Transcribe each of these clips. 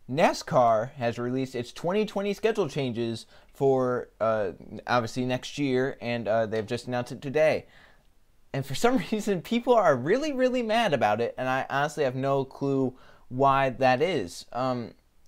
NASCAR has released its 2020 schedule changes for obviously next year, and they've just announced it today. And for some reason, people are really, really mad about it, and I honestly have no clue why that is.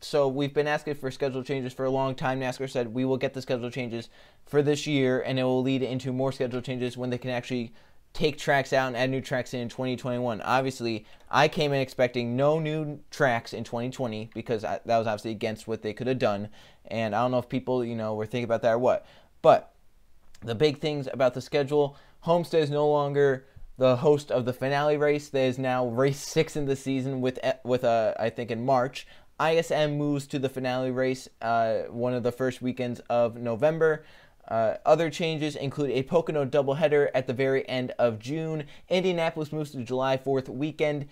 So we've been asking for schedule changes for a long time. NASCAR said we will get the schedule changes for this year, and it will lead into more schedule changes when they can actually take tracks out and add new tracks in 2021. Obviously, I came in expecting no new tracks in 2020 because that was obviously against what they could have done. And I don't know if people, were thinking about that or what. But the big things about the schedule, Homestead is no longer the host of the finale race. That is now race 6 in the season with I think in March. ISM moves to the finale race one of the first weekends of November. Other changes include a Pocono doubleheader at the very end of June. Indianapolis moves to July 4th weekend.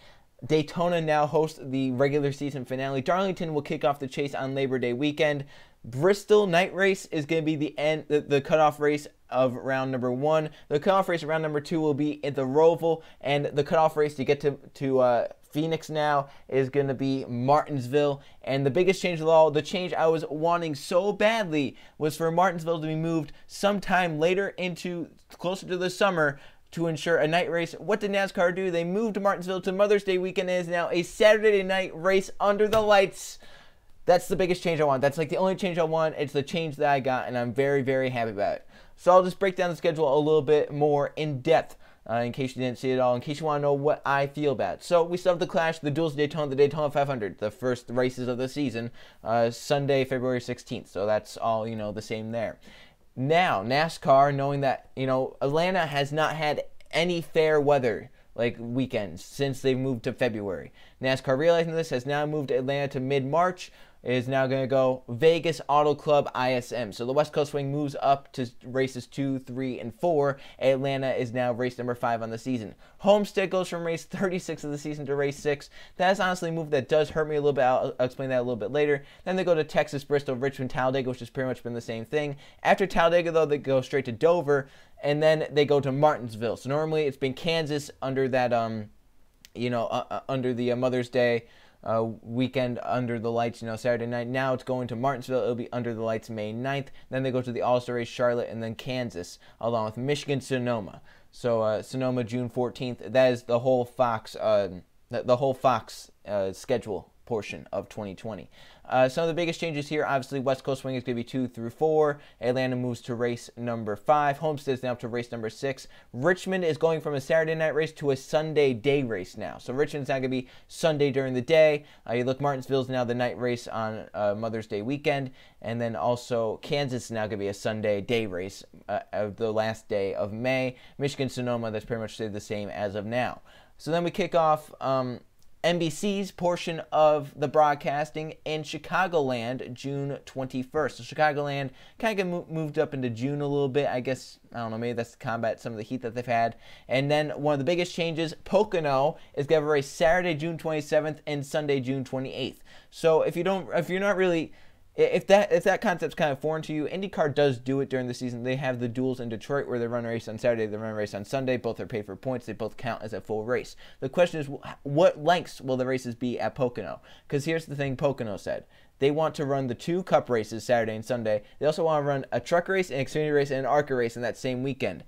Daytona now hosts the regular season finale. Darlington will kick off the chase on Labor Day weekend. Bristol night race is going to be the cutoff race of round number 1. The cutoff race of round number 2 will be at the Roval, and the cutoff race to get to Phoenix now is going to be Martinsville. And the biggest change of all, the change I was wanting so badly, was for Martinsville to be moved sometime later into closer to the summer to ensure a night race. What did NASCAR do? They moved Martinsville to Mother's Day weekend and is now a Saturday night race under the lights. That's the biggest change I want. That's like the only change I want. It's the change that I got, and I'm very, very happy about it. So I'll just break down the schedule a little bit more in depth in case you didn't see it all, in case you want to know what I feel about. So we still have the Clash, the Duels of Daytona, the Daytona 500, the first races of the season, Sunday, February 16th. So that's all, the same there. Now, NASCAR, knowing that, Atlanta has not had any fair weather weekends since they moved to February. NASCAR, realizing this, has now moved Atlanta to mid-March. It is now going to go Vegas Auto Club ISM. So the West Coast swing moves up to races 2, 3, and 4. Atlanta is now race number 5 on the season. Homestead goes from race 36 of the season to race 6. That's honestly a move that does hurt me a little bit. I'll explain that a little bit later. Then they go to Texas, Bristol, Richmond, Talladega, which has pretty much been the same thing. After Talladega, though, they go straight to Dover, and then they go to Martinsville. So normally it's been Kansas under that, under the Mother's Day weekend under the lights, Saturday night. Now it's going to Martinsville. It'll be under the lights May 9th. Then they go to the All-Star race, Charlotte, and then Kansas, along with Michigan, Sonoma. So Sonoma, June 14th. That is the whole Fox schedule portion of 2020. Some of the biggest changes here, obviously, West Coast swing is going to be 2 through 4. Atlanta moves to race number 5. Homestead is now up to race number 6. Richmond is going from a Saturday night race to a Sunday day race now. So Richmond's now going to be Sunday during the day. You look, Martinsville's now the night race on Mother's Day weekend. And then also Kansas is now going to be a Sunday day race of the last day of May. Michigan, Sonoma, that's pretty much stayed the same as of now. So then we kick off NBC's portion of the broadcasting in Chicagoland, June 21st. So Chicagoland kind of moved up into June a little bit. I guess, I don't know, maybe that's to combat some of the heat that they've had. And then one of the biggest changes, Pocono is going to have a race Saturday, June 27th and Sunday, June 28th. So if you're not really... If that concept's kind of foreign to you, IndyCar does do it during the season. They have the duels in Detroit where they run a race on Saturday, they run a race on Sunday. Both are paid for points. They both count as a full race. The question is, what lengths will the races be at Pocono? Because here's the thing Pocono said. They want to run the 2 cup races Saturday and Sunday. They also want to run a truck race, an Xfinity race, and an ARCA race in that same weekend.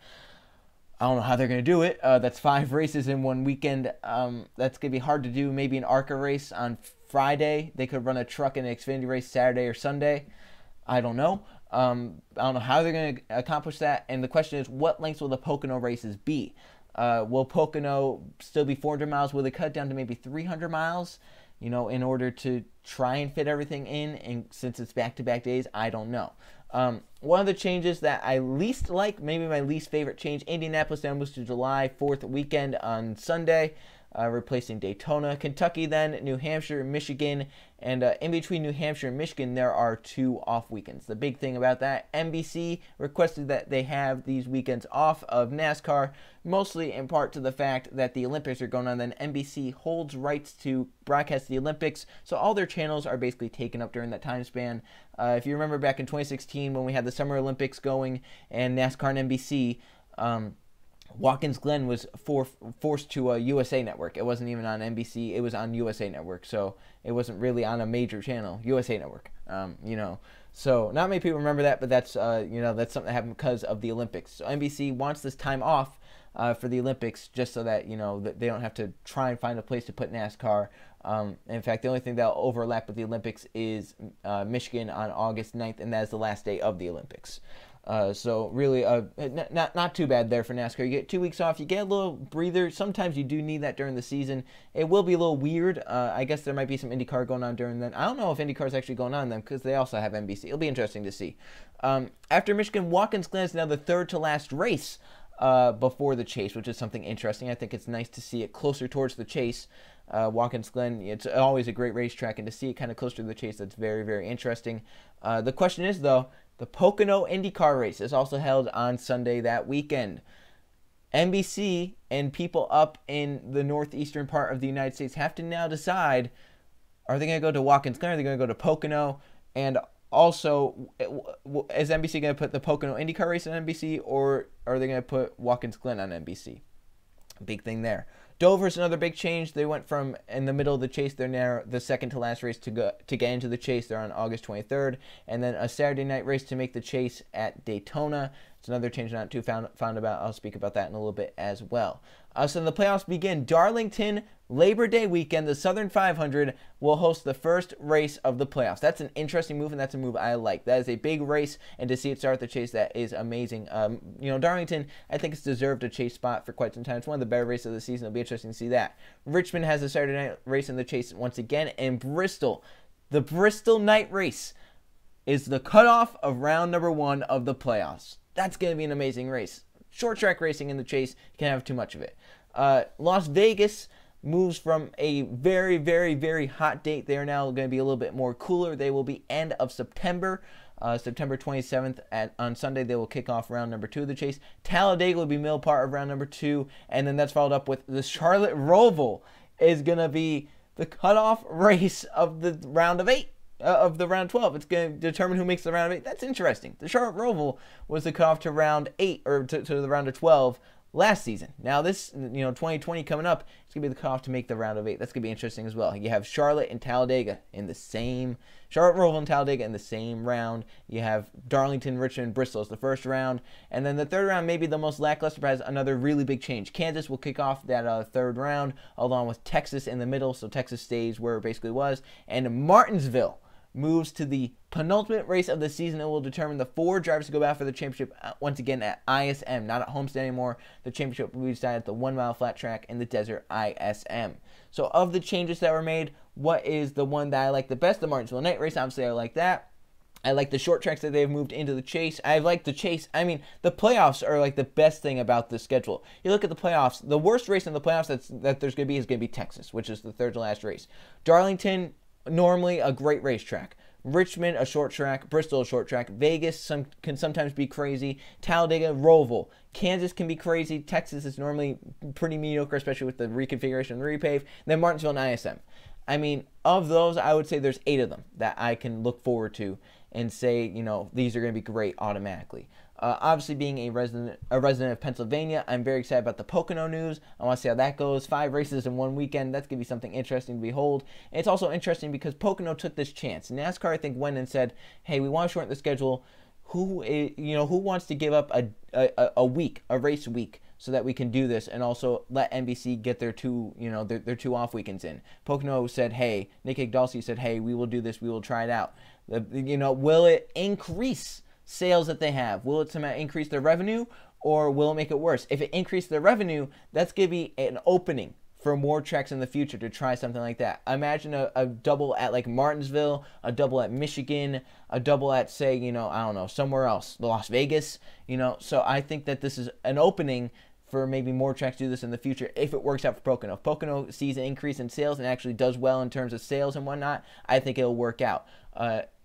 I don't know how they're going to do it. That's 5 races in one weekend. That's going to be hard to do. Maybe an ARCA race on Friday. They could run a truck and an Xfinity race Saturday or Sunday. I don't know. I don't know how they're going to accomplish that. And the question is, what lengths will the Pocono races be? Will Pocono still be 400 miles? Will they cut it down to maybe 300 miles? In order to try and fit everything in. And since it's back-to-back days, I don't know. One of the changes that I least like, maybe my least favorite change, Indianapolis now moves to July 4th weekend on Sunday, replacing Daytona. Kentucky then, New Hampshire, Michigan, and in between New Hampshire and Michigan, there are 2 off weekends. The big thing about that, NBC requested that they have these weekends off of NASCAR, mostly in part to the fact that the Olympics are going on. Then NBC holds rights to broadcast the Olympics, so all their channels are basically taken up during that time span. If you remember back in 2016 when we had the Summer Olympics going and NASCAR and NBC, Watkins Glen was forced to a USA Network. It wasn't even on NBC. It was on USA Network. So it wasn't really on a major channel. USA Network. So not many people remember that, but that's that's something that happened because of the Olympics. So NBC wants this time off for the Olympics, just so that that they don't have to try and find a place to put NASCAR. In fact, the only thing that'll overlap with the Olympics is Michigan on August 9th, and that is the last day of the Olympics. So really, not too bad there for NASCAR. You get 2 weeks off. You get a little breather. Sometimes you do need that during the season. It will be a little weird. I guess there might be some IndyCar going on during then. I don't know if IndyCar is actually going on then because they also have NBC. It'll be interesting to see. After Michigan, Watkins Glen is now the third to last race before the chase, which is something interesting. I think it's nice to see it closer towards the chase. Watkins Glen, it's always a great racetrack, and to see it kind of closer to the chase, that's very, very interesting. The question is, though, the Pocono IndyCar race is also held on Sunday that weekend. NBC and people up in the northeastern part of the United States have to now decide, are they going to go to Watkins Glen, are they going to go to Pocono? And also, is NBC going to put the Pocono IndyCar race on NBC, or are they going to put Watkins Glen on NBC? Big thing there. Dover's another big change. They went from in the middle of the chase. They're now the second to last race to get into the chase. They're on August 23rd. And then a Saturday night race to make the chase at Daytona. It's another change not too found about. I'll speak about that in a little bit as well. So the playoffs begin. Darlington, Labor Day weekend, the Southern 500 will host the first race of the playoffs. That's an interesting move, and that's a move I like. That is a big race, and to see it start the chase, that is amazing. Darlington, I think it's deserved a chase spot for quite some time. It's one of the better races of the season. It'll be interesting to see that. Richmond has a Saturday night race in the chase once again, and Bristol, the Bristol night race, is the cutoff of round number 1 of the playoffs. That's going to be an amazing race. Short track racing in the chase, you can't have too much of it. Las Vegas moves from a very, very, very hot date. They are now going to be a little bit more cooler. They will be end of September. September 27th on Sunday, they will kick off round number 2 of the chase. Talladega will be middle part of round number 2, and then that's followed up with the Charlotte Roval is going to be the cutoff race of the round of 8. Of the round 12. It's going to determine who makes the round of 8. That's interesting. The Charlotte Roval was the cutoff to round 8, or to the round of 12 last season. Now this, 2020 coming up, it's going to be the cutoff to make the round of 8. That's going to be interesting as well. You have Charlotte and Talladega in the same, Charlotte Roval and Talladega in the same round. You have Darlington, Richmond, Bristol as the first round. And then the third round, maybe the most lackluster, but has another really big change. Kansas will kick off that third round, along with Texas in the middle. So Texas stays where it basically was. And Martinsville moves to the penultimate race of the season. It will determine the 4 drivers to go back for the championship once again at ISM, not at Homestead anymore. The championship will be decided at the 1 mile flat track in the desert ISM. So of the changes that were made, what is the one that I like the best? The Martinsville night race, obviously I like that. I like the short tracks that they've moved into the chase. I like the chase. I mean, the playoffs are like the best thing about the schedule. You look at the playoffs, the worst race in the playoffs that there's going to be is going to be Texas, which is the third to last race. Darlington, normally a great racetrack. Richmond, a short track. Bristol, a short track. Vegas can sometimes be crazy. Talladega, Roval. Kansas can be crazy. Texas is normally pretty mediocre, especially with the reconfiguration and the repave. Then Martinsville and ISM. I mean, of those, I would say there's 8 of them that I can look forward to and say, these are going to be great automatically. Obviously, being a resident of Pennsylvania, I'm very excited about the Pocono news. I want to see how that goes. 5 races in one weekend. That's going to be something interesting to behold. And it's also interesting because Pocono took this chance. NASCAR, I think, went and said, "Hey, we want to shorten the schedule. Who wants to give up a race week so that we can do this and also let NBC get their 2 off weekends in?" Pocono said, "Hey," Nick Igdalsi said, "Hey, we will do this. We will try it out." Will it increase sales that they have? Will it somehow increase their revenue, or will it make it worse? If it increases their revenue, that's going to be an opening for more tracks in the future to try something like that. Imagine a double at like Martinsville, a double at Michigan, a double at, say, I don't know, somewhere else, Las Vegas, So I think that this is an opening for maybe more tracks to do this in the future if it works out for Pocono. If Pocono sees an increase in sales and actually does well in terms of sales and whatnot, I think it'll work out.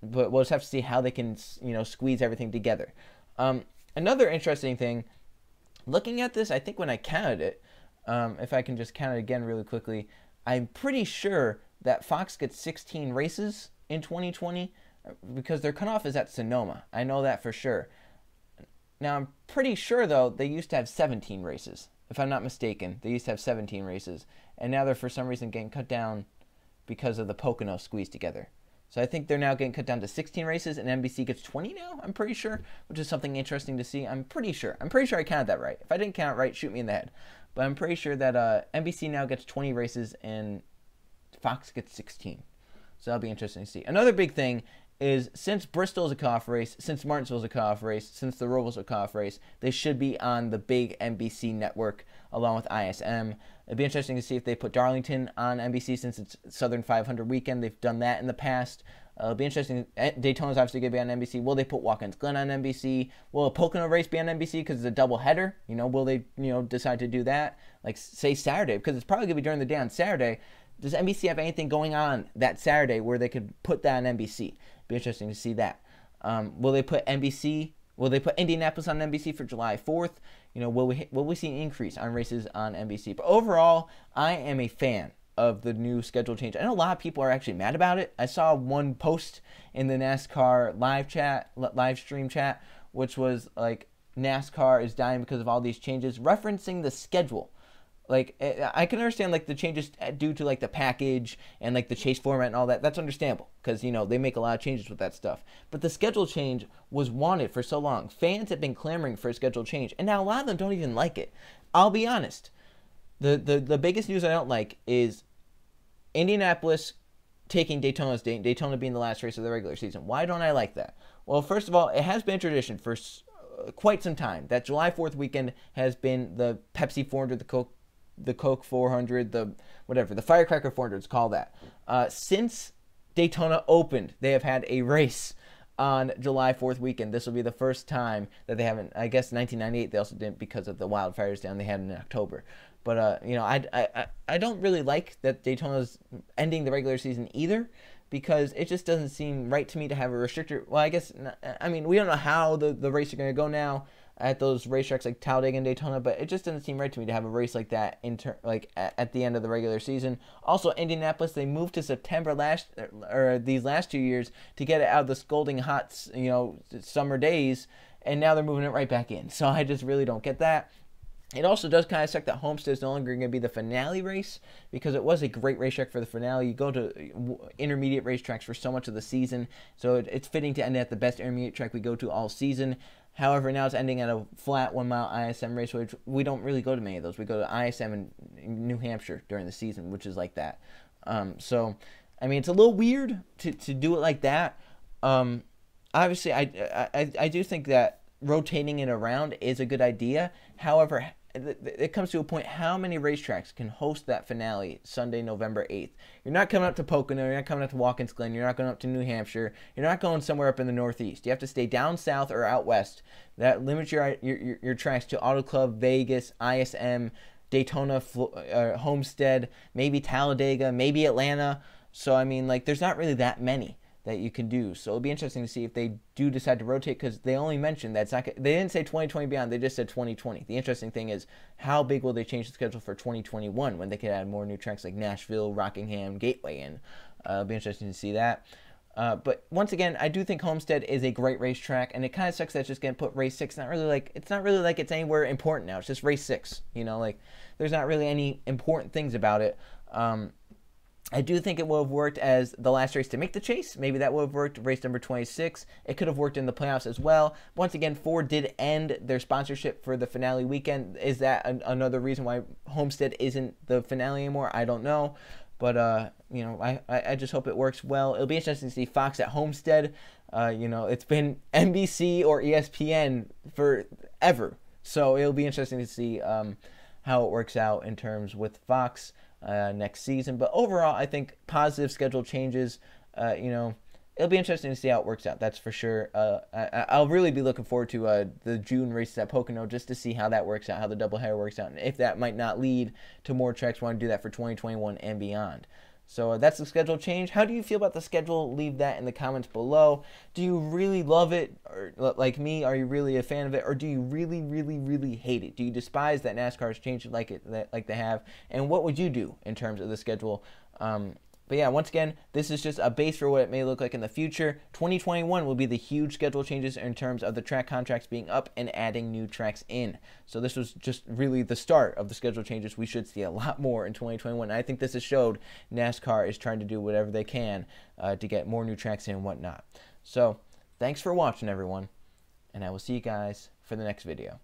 But we'll just have to see how they can, squeeze everything together. Another interesting thing, looking at this, I think when I counted it, if I can just count it again really quickly, I'm pretty sure that Fox gets 16 races in 2020 because their cutoff is at Sonoma. I know that for sure. Now, I'm pretty sure, though, they used to have 17 races. If I'm not mistaken, they used to have 17 races. And now they're, for some reason, getting cut down because of the Pocono squeezed together. So I think they're now getting cut down to 16 races, and NBC gets 20 now, I'm pretty sure, which is something interesting to see. I'm pretty sure I counted that right. If I didn't count it right, shoot me in the head. But I'm pretty sure that NBC now gets 20 races, and Fox gets 16. So that'll be interesting to see. Another big thing is, since Bristol's a cutoff race, since Martinsville's a cutoff race, since the Roval's a cutoff race, they should be on the big NBC network along with ISM. It'd be interesting to see if they put Darlington on NBC since it's Southern 500 weekend. They've done that in the past. It'll be interesting. Daytona's obviously going to be on NBC. Will they put Watkins Glen on NBC? Will a Pocono race be on NBC because it's a doubleheader? Will they decide to do that? Like, say Saturday, because it's probably going to be during the day on Saturday. Does NBC have anything going on that Saturday where they could put that on NBC? Be interesting to see that. Will they put NBC? Will they put Indianapolis on NBC for July 4th? Will we see an increase on races on NBC? But overall, I am a fan of the new schedule change. I know a lot of people are actually mad about it. I saw one post in the NASCAR live stream chat, which was like, NASCAR is dying because of all these changes, referencing the schedule. Like, I can understand, like, the changes due to, like, the package and, like, the chase format and all that. That's understandable because, they make a lot of changes with that stuff. But the schedule change was wanted for so long. Fans have been clamoring for a schedule change, and now a lot of them don't even like it. I'll be honest. The biggest news I don't like is Indianapolis taking Daytona's date, Daytona being the last race of the regular season. Why don't I like that? Well, first of all, it has been tradition for quite some time that July 4th weekend has been the Pepsi 400, the Coke 400, the Firecracker 400, it's called that. Since Daytona opened, they have had a race on July 4th weekend. This will be the first time that they haven't. I guess 1998 they also didn't because of the wildfires down they had in October. But I don't really like that Daytona's ending the regular season either, because it just doesn't seem right to me to have a restrictor. Well, we don't know how the races are going to go now at those racetracks like Talladega and Daytona, but it just doesn't seem right to me to have a race like that at the end of the regular season. Also, Indianapolis, they moved to September these last 2 years to get it out of the scalding hot summer days, and now they're moving it right back in. So I just really don't get that. It also does kind of suck that Homestead is no longer going to be the finale race, because it was a great racetrack for the finale. You go to intermediate racetracks for so much of the season, so it's fitting to end at the best intermediate track we go to all season. However, now it's ending at a flat 1 mile ISM race, which we don't really go to many of those. We go to ISM in New Hampshire during the season, which is like that. So, it's a little weird to do it like that. Obviously, I do think that rotating it around is a good idea. However, it comes to a point, how many racetracks can host that finale Sunday, November 8th? You're not coming up to Pocono, you're not coming up to Watkins Glen, you're not going up to New Hampshire, you're not going somewhere up in the Northeast. You have to stay down south or out west. That limits your tracks to Auto Club, Vegas, ISM, Daytona, Homestead, maybe Talladega, maybe Atlanta. So, there's not really that many that you can do. So it'll be interesting to see if they do decide to rotate, because they only mentioned that's not. They didn't say 2020 beyond. They just said 2020. The interesting thing is, how big will they change the schedule for 2021 when they could add more new tracks like Nashville, Rockingham, Gateway in? It'll be interesting to see that. But once again, I do think Homestead is a great racetrack, and it kind of sucks that it's just getting put race 6. It's not really like it's anywhere important now. It's just race 6. There's not really any important things about it. I do think it would have worked as the last race to make the chase. Maybe that would have worked, race number 26. It could have worked in the playoffs as well. Once again, Ford did end their sponsorship for the finale weekend. Is that another reason why Homestead isn't the finale anymore? I don't know. But, I just hope it works well. It'll be interesting to see Fox at Homestead. It's been NBC or ESPN forever. So it'll be interesting to see how it works out in terms with Fox next season. But overall, I think positive schedule changes. It'll be interesting to see how it works out. That's for sure. I'll really be looking forward to the June races at Pocono, just to see how that works out, how the doubleheader works out, and if that might not lead to more tracks wanting to do that for 2021 and beyond. So that's the schedule change. How do you feel about the schedule? Leave that in the comments below. Do you really love it? Or, like me, are you really a fan of it? Or do you really, really, really hate it? Do you despise that NASCAR has changed it like they have? And what would you do in terms of the schedule? But yeah, once again, this is just a base for what it may look like in the future. 2021 will be the huge schedule changes in terms of the track contracts being up and adding new tracks in. So this was just really the start of the schedule changes. We should see a lot more in 2021. And I think this has showed NASCAR is trying to do whatever they can to get more new tracks in and whatnot. So thanks for watching, everyone, and I will see you guys for the next video.